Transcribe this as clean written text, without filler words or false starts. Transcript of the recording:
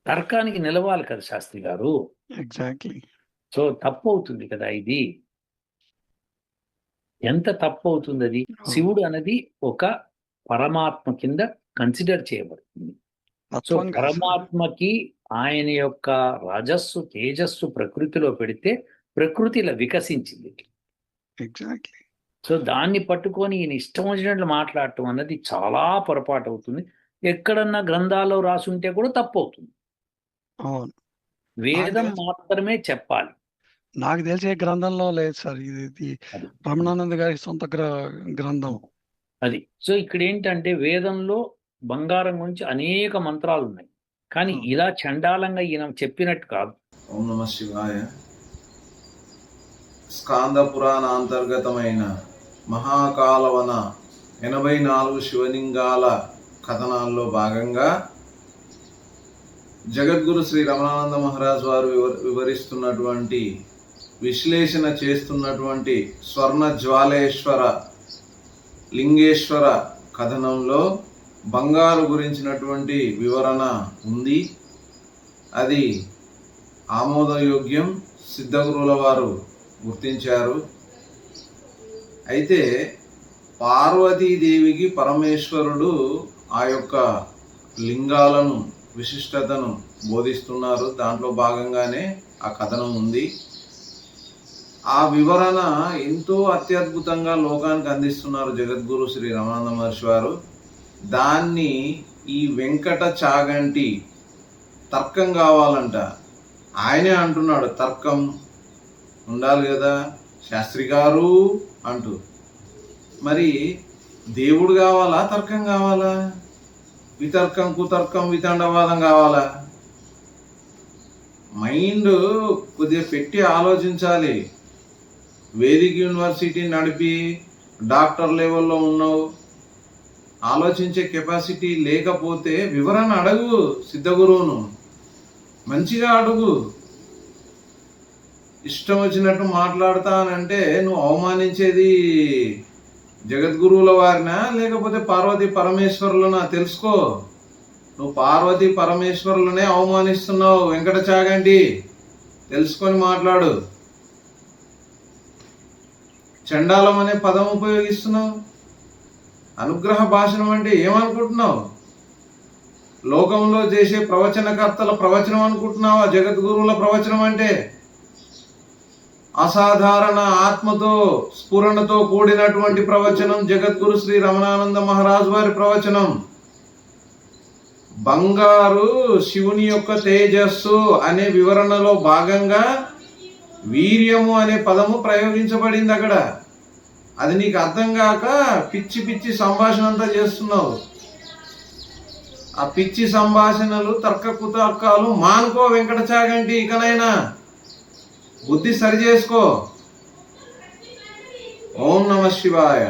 తర్కానికి నిలవాలి కదా శాస్త్రి గారు. ఎగ్జాక్ట్లీ. సో తప్పు అవుతుంది కదా ఇది. ఎంత తప్పు అవుతుంది అది. శివుడు అనేది ఒక పరమాత్మ కింద కన్సిడర్ చేయబడుతుంది. సో తత్వం కాదు సార్. పరమాత్మకి ఆయన యొక్క రజస్సు తేజస్సు ప్రకృతిలో పెడితే ప్రకృతి ఇలా వికసించింది. ఎగ్జాక్ట్లీ. సో దాన్ని పట్టుకొని ఈయన ఇష్టం వచ్చినట్లు మాట్లాడటం అన్నది చాలా పొరపాటు అవుతుంది. ఎక్కడన్నా గ్రంథాల్లో రాసుంటే కూడా తప్పు అవుతుంది. అవును. వేదం మాత్రమే చెప్పాలి. నాకు తెలిసే గ్రంథంలో లేదు సార్. ఇది అది రమణానంద గారి సొంత గ్రంథం అది. సో ఇక్కడ ఏంటంటే వేదంలో బంగారం గురించి అనేక మంత్రాలు ఉన్నాయి, కానీ ఇలా చండాలంగా ఈయన చెప్పినట్టు కాదు. ఓం నమ శివాయ. స్కాంద పురాణ అంతర్గతమైన మహాకాలవన 84 శివలింగాల కథనాల్లో భాగంగా జగద్గురు శ్రీ రమణానంద మహారాజ్ వారు వివరిస్తున్నటువంటి విశ్లేషణ చేస్తున్నటువంటి స్వర్ణ జ్వాలేశ్వర లింగేశ్వర కథనంలో బంగారు గురించినటువంటి వివరణ ఉంది. అది ఆమోదయోగ్యం, సిద్ధగురువుల వారు గుర్తించారు. అయితే పార్వతీదేవికి పరమేశ్వరుడు ఆ యొక్క లింగాలను విశిష్టతను బోధిస్తున్నారు. దాంట్లో భాగంగానే ఆ కథనం ఉంది. ఆ వివరణ ఎంతో అత్యద్భుతంగా లోకానికి అందిస్తున్నారు జగద్గురు శ్రీ రమణానంద మహర్షి వారు. దాన్ని ఈ వెంకట చాగంటి తర్కం కావాలంట. ఆయనే అంటున్నాడు, తర్కం ఉండాలి కదా శాస్త్రి గారు అంటూ. మరి దేవుడు కావాలా, తర్కం కావాలా? వితర్కం కుతర్కం వితండవాదం కావాలా? మైండ్ కొద్దిగా పెట్టి ఆలోచించాలి. వేదిక యూనివర్సిటీ నడిపి డాక్టర్ లెవెల్లో ఉన్నావు, ఆలోచించే కెపాసిటీ లేకపోతే వివరణ అడుగు సిద్ధగురువును, మంచిగా అడుగు. ఇష్టం వచ్చినట్టు మాట్లాడతానంటే నువ్వు అవమానించేది జగద్గురువుల వారినా లేకపోతే పార్వతీ పరమేశ్వరులనా తెలుసుకో. నువ్వు పార్వతీ పరమేశ్వరులనే అవమానిస్తున్నావు వెంకట చాగంటి, తెలుసుకొని మాట్లాడు. చండాలం అనే పదం ఉపయోగిస్తున్నావు. అనుగ్రహ భాషణం అంటే ఏమనుకుంటున్నావు? లోకంలో చేసే ప్రవచనకర్తల ప్రవచనం అనుకుంటున్నావా జగద్గురువుల ప్రవచనం అంటే? అసాధారణ ఆత్మతో స్ఫురణతో కూడినటువంటి ప్రవచనం జగద్గురు శ్రీ రమణానంద మహారాజు వారి ప్రవచనం. బంగారు శివుని యొక్క తేజస్సు అనే వివరణలో భాగంగా వీర్యము అనే పదము ప్రయోగించబడింది అక్కడ. అది నీకు అర్థం కాక పిచ్చి పిచ్చి సంభాషణ అంతా చేస్తున్నావు. ఆ పిచ్చి సంభాషణలు తర్క కుతర్కాలు మానుకో వెంకట చాగంటి. ఇకనైనా బుద్ధి సరి చేసుకో. ఓం నమ శివాయ.